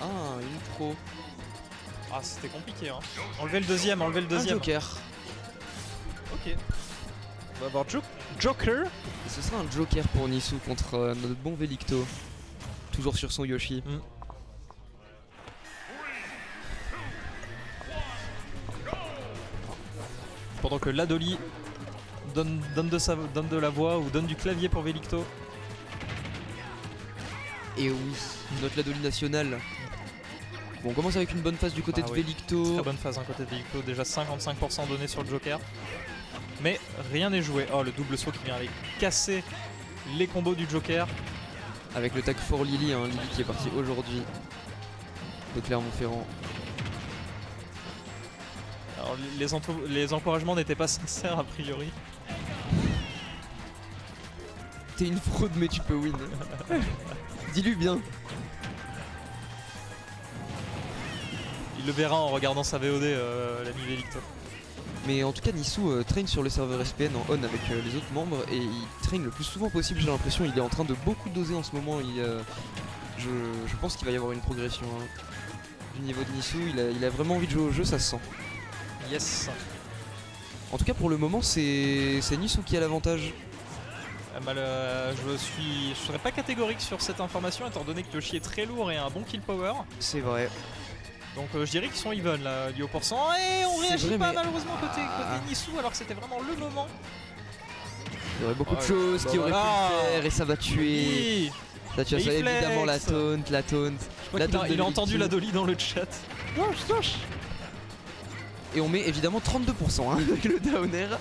Ah, une pro. Ah, c'était compliqué, hein. Enlevez le deuxième, enlevez le Un deuxième. joker. Ok. On va avoir Joker. Et ce sera un joker pour Nisu contre notre bon Velicto. Toujours sur son Yoshi. Pendant que Ladoli donne de la voix ou donne du clavier pour Velicto. Et oui, notre Ladoli national. Bon, on commence avec une bonne phase du côté de Velicto. Très bonne phase hein, côté de Velicto, déjà 55% donné sur le Joker. Mais rien n'est joué. Oh, le double saut qui vient aller casser les combos du Joker. Avec le tag for Lily, hein, Lily qui est parti aujourd'hui de Clermont-Ferrand. Alors les encouragements n'étaient pas sincères a priori. T'es une fraude mais tu peux win. Dis-lui bien. Il le verra en regardant sa VOD, l'ami Velicto. Mais en tout cas, Nisu traîne sur le serveur SPN en on avec les autres membres et il traîne le plus souvent possible, j'ai l'impression. Il est en train de beaucoup doser en ce moment. Je pense qu'il va y avoir une progression hein. Du niveau de Nisu. Il a vraiment envie de jouer au jeu, ça se sent. Yes. En tout cas, pour le moment, c'est Nisu qui a l'avantage. Je serais pas catégorique sur cette information étant donné que Yoshi est très lourd et a un bon kill power. C'est vrai. Donc je dirais qu'ils sont even là, du haut pourcent. Et on réagit vrai, pas malheureusement côté Nisu alors que c'était vraiment le moment. Il y aurait beaucoup de choses qui auraient pu le faire et ça va tuer. Oui. Ça tue évidemment la taunt. Il a entendu la Dolly dans le chat. Et on met évidemment 32% hein, avec le down air.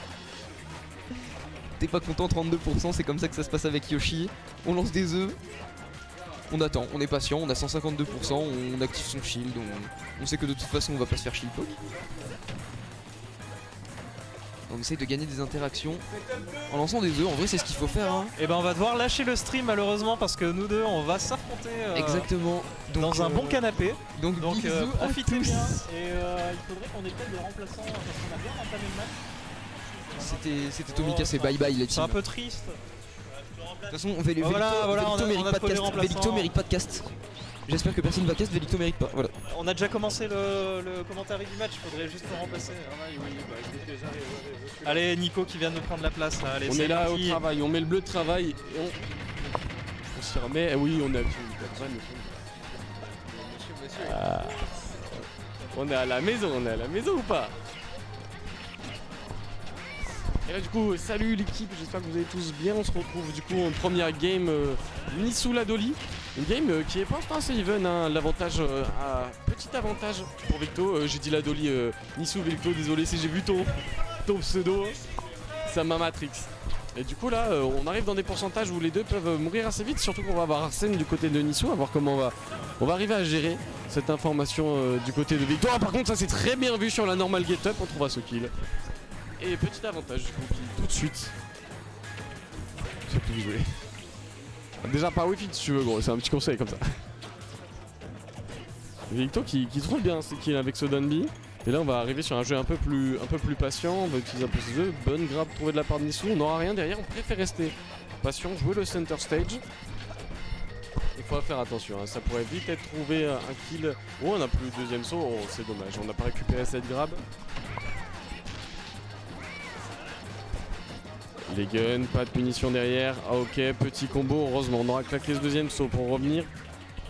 T'es pas content, 32%, c'est comme ça que ça se passe avec Yoshi. On lance des œufs. On attend, on est patient, on a 152%, on active son shield, on sait que de toute façon on va pas se faire shield poke. On essaye de gagner des interactions en lançant des œufs, en vrai c'est ce qu'il faut faire hein. Et ben on va devoir lâcher le stream malheureusement parce que nous deux on va s'affronter exactement. Donc, dans un bon canapé. Donc profitez bien et il faudrait qu'on ait peut-être des remplaçants parce qu'on a bien entamé le match. C'était Tomika, c'est bye bye les teams. C'est un peu triste. De toute façon, Velicto mérite pas de cast. J'espère que personne va cast, Velicto mérite pas. Voilà. On a déjà commencé le commentaire du match, faudrait juste le remplacer. Allez, Nico qui vient de prendre la place là. Allez, on est là parti. Au travail, on met le bleu de travail et on s'y remet. Oui, on est on est à la maison, ou pas? Et là du coup, salut l'équipe, j'espère que vous allez tous bien. On se retrouve du coup en première game Nisu Ladoli. Une game qui est pour l'instant assez even, hein. L'avantage, petit avantage pour Velicto. J'ai dit Ladoli, Nisu Velicto, désolé si j'ai vu ton pseudo. Ça m'a matrix. Et du coup là, on arrive dans des pourcentages où les deux peuvent mourir assez vite. Surtout qu'on va avoir Arsène du côté de Nisu, à voir comment on va arriver à gérer cette information du côté de Velicto. Ah, par contre ça c'est très bien vu sur la normal get up, on trouvera ce kill. Et petit avantage du coup qui tout de suite. C'est plus joué. Déjà par wifi si tu veux gros, c'est un petit conseil comme ça. Velicto qui trouve bien ses kills avec ce Dunby. Et là on va arriver sur un jeu un peu plus patient, on va utiliser un peu ses œufs, bonne grab trouvée de la part de Nisu, on n'aura rien derrière, on préfère rester patient, jouer le center stage. Il faut faire attention, hein. Ça pourrait vite être trouvé un kill. Oh on n'a plus le deuxième saut, oh c'est dommage, on n'a pas récupéré cette grab. Les guns, pas de punition derrière. Ah ok, petit combo, heureusement. On aura claqué ce deuxième saut pour revenir.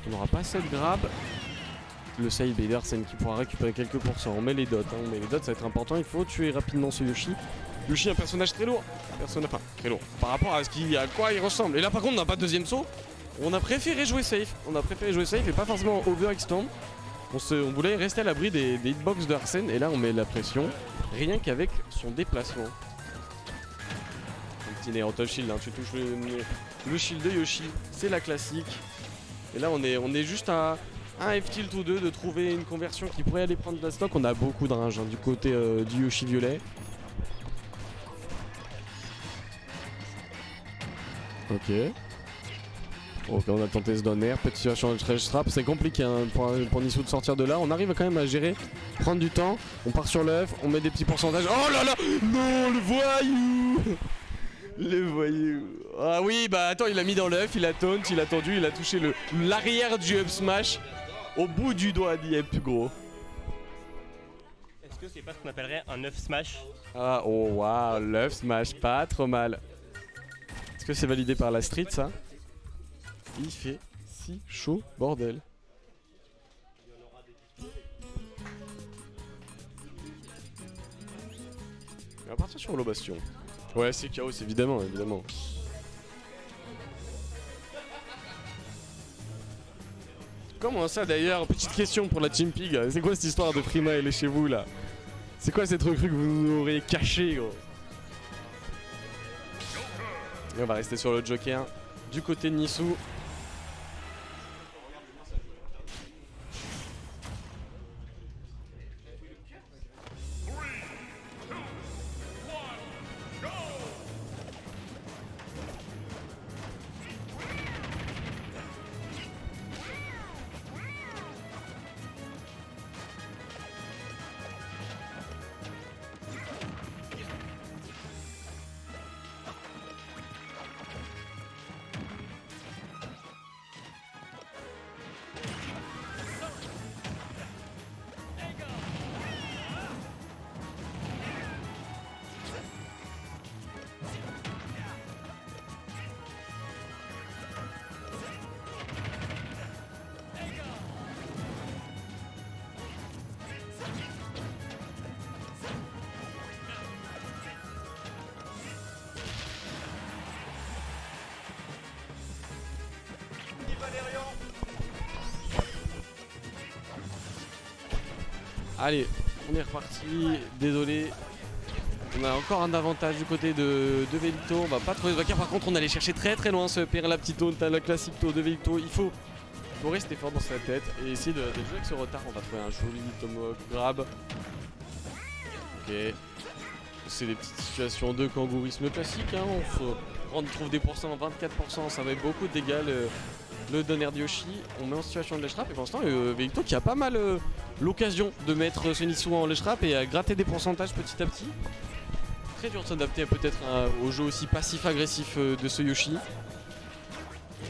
On n'aura pas cette grab. Le side B d'Arsène qui pourra récupérer quelques pourcents. On met les dots, hein. On met les dots, ça va être important. Il faut tuer rapidement ce Yoshi. Yoshi, un personnage très lourd. Enfin, très lourd. Par rapport à quoi il ressemble. Et là par contre, on n'a pas de deuxième saut. On a préféré jouer safe. Et pas forcément overextend. On voulait rester à l'abri des hitbox de Arsène. Et là, on met la pression. Rien qu'avec son déplacement. Petit auto shield, hein. Tu touches le shield de Yoshi, c'est la classique. Et là on est juste à un F-tilt ou deux de trouver une conversion qui pourrait aller prendre de la stock. On a beaucoup de range hein, du côté du Yoshi violet. Ok, on a tenté ce down air, petit situation de trash trap, c'est compliqué hein, pour Nisu de sortir de là. On arrive quand même à gérer, prendre du temps, on part sur l'œuf, on met des petits pourcentages. Oh là là, non, le voyou. Le voyou. Ah oui, bah attends, il a mis dans l'œuf, il a taunt, il a tendu, il a touché l'arrière du up smash. au bout du doigt dit plus gros. Est-ce que c'est pas ce qu'on appellerait un œuf smash? Ah, oh waouh, l'œuf smash, pas trop mal. Est-ce que c'est validé par la street ça? Il fait si chaud, bordel. On va partir sur l'Obastion. Ouais, c'est chaos, évidemment, évidemment. Comment ça d'ailleurs? Petite question pour la Team Pig. C'est quoi cette histoire de Prima elle est chez vous là? C'est quoi cette recrue que vous nous auriez cachée gros? Et on va rester sur le Joker du côté de Nissou. Allez, on est reparti, désolé. On a encore un avantage du côté de Velito, on va pas trouver de vainqueur. Par contre on allait chercher très très loin ce père la petite taunt, la classique taunt de Velito. Il faut rester fort dans sa tête et essayer de jouer avec ce retard. On va trouver un joli tomahawk grab. Ok. C'est des petites situations de kangourisme classique, hein. On trouve des pourcents, 24%, ça va être beaucoup de dégâts. Le donner de Yoshi, on met en situation de ledge trap et pour l'instant Velito qui a pas mal l'occasion de mettre ce Nissou en ledge trap et à gratter des pourcentages petit à petit. Très dur de s'adapter peut-être au jeu aussi passif-agressif de ce Yoshi.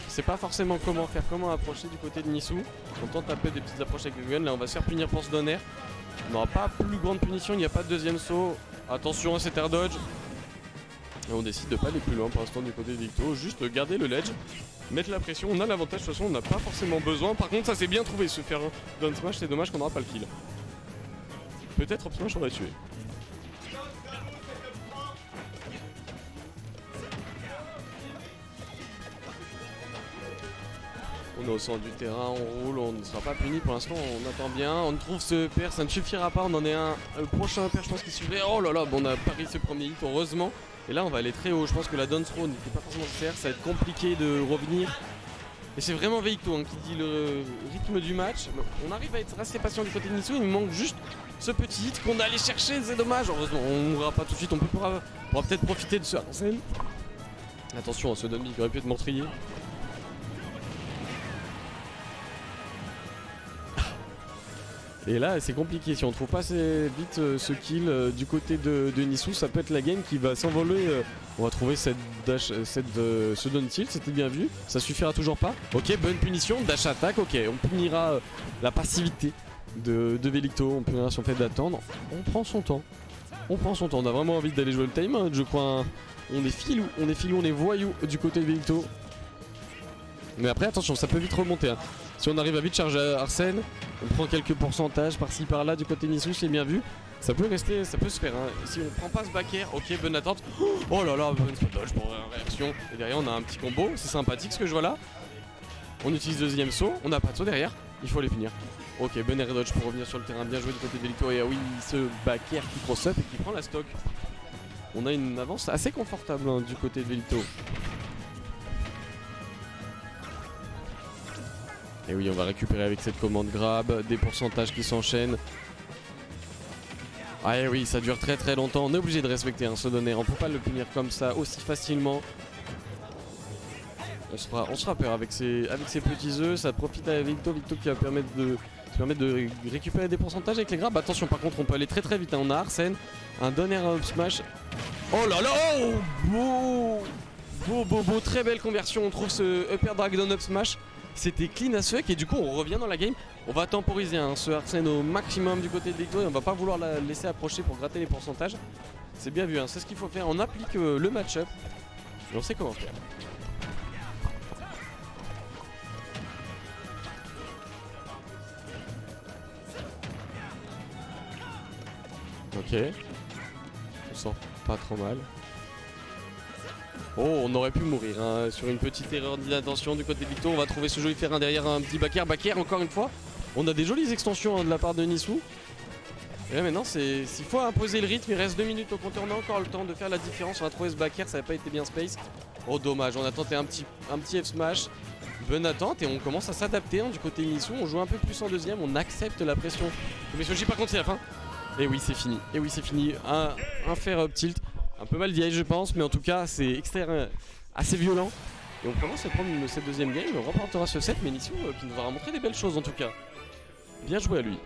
C'est pas forcément comment approcher du côté de Nissou. On tente un peu des petites approches avec le gun, là on va se faire punir pour ce donner. On n'aura pas plus grande punition, il n'y a pas de deuxième saut. Attention à cet air dodge. Et on décide de pas aller plus loin pour l'instant du côté de Velito, juste garder le ledge, mettre la pression, on a l'avantage, de toute façon on n'a pas forcément besoin. Par contre ça c'est bien trouvé, se faire un down smash, c'est dommage qu'on n'aura pas le kill. Peut-être up smash on va tuer. On est au centre du terrain, on roule, on ne sera pas puni pour l'instant, on attend bien. On trouve ce père, ça ne suffira pas, on en est un. Le prochain père je pense qu'il suffirait. Oh là là, bon, on a pari ce premier hit heureusement. Et là on va aller très haut, je pense que la down throw n'était pas forcément nécessaire, ça va être compliqué de revenir. Et c'est vraiment Velito hein, qui dit le rythme du match. On arrive à être assez patient du côté de Nissou, il nous manque juste ce petit hit qu'on a allé chercher, c'est dommage. Heureusement on ne mourra pas tout de suite, on pourra peut-être profiter de ce Arsène. Attention, ce Dunby qui aurait pu être meurtrier. Et là c'est compliqué, si on trouve pas assez vite ce kill du côté de Nissou, ça peut être la game qui va s'envoler. On va trouver cette dash, ce down tilt, c'était bien vu, ça suffira toujours pas. Ok, bonne punition, dash attack, ok, on punira la passivité de Velito, on punira son fait d'attendre. On prend son temps, on a vraiment envie d'aller jouer le time, hein, je crois. On est filou, on est voyou du côté de Velito. Mais après attention, ça peut vite remonter. Hein. Si on arrive à vite charger Arsène, on prend quelques pourcentages par-ci par-là du côté Nissou, c'est bien vu. Ça peut rester, ça peut se faire. Hein. Si on prend pas ce back air, ok, bonne attente. Oh là là, bonne spot dodge pour réaction. Et derrière on a un petit combo, c'est sympathique ce que je vois là. On utilise deuxième saut, on n'a pas de saut derrière, il faut les punir. Ok, bon air dodge pour revenir sur le terrain, bien joué du côté de Velito. Et ah oui, ce back air qui cross up et qui prend la stock. On a une avance assez confortable hein, du côté de Velito. Et oui, on va récupérer avec cette commande grab, des pourcentages qui s'enchaînent. Ah et oui, ça dure très très longtemps, on est obligé de respecter ce donner, on peut pas le punir comme ça aussi facilement. On se fera peur avec ces petits œufs, ça profite à Velito qui va permettre de récupérer des pourcentages avec les grabs. Attention par contre on peut aller très très vite, hein. On a Arsène, un donner up smash. Oh là là, oh, beau, très belle conversion, on trouve ce upper drag down up smash. C'était clean as fuck et du coup on revient dans la game. On va temporiser hein, ce Arsène au maximum du côté de Licto et on va pas vouloir la laisser approcher pour gratter les pourcentages. C'est bien vu, hein, c'est ce qu'il faut faire. On applique le match-up et on sait comment faire. Ok. On sort pas trop mal. Oh, on aurait pu mourir hein, sur une petite erreur d'inattention du côté de Licto. On va trouver ce joli ferrin derrière un petit backer. Backer encore une fois. On a des jolies extensions hein, de la part de Nisou. Et là maintenant, s'il faut imposer le rythme, il reste 2 minutes au compteur. On a encore le temps de faire la différence. On a trouvé ce backer, ça n'a pas été bien space. Oh dommage, on a tenté un petit F-smash. Bonne attente et on commence à s'adapter hein, du côté de Nisou. On joue un peu plus en deuxième, on accepte la pression. Mais je par contre c'est la fin. Et oui c'est fini, et oui c'est fini. Un fair up tilt. Un peu mal vieille je pense, mais en tout cas c'est assez violent. Et on commence à prendre cette deuxième game, on remportera ce set, mais Nisou qui nous aura montré des belles choses en tout cas. Bien joué à lui.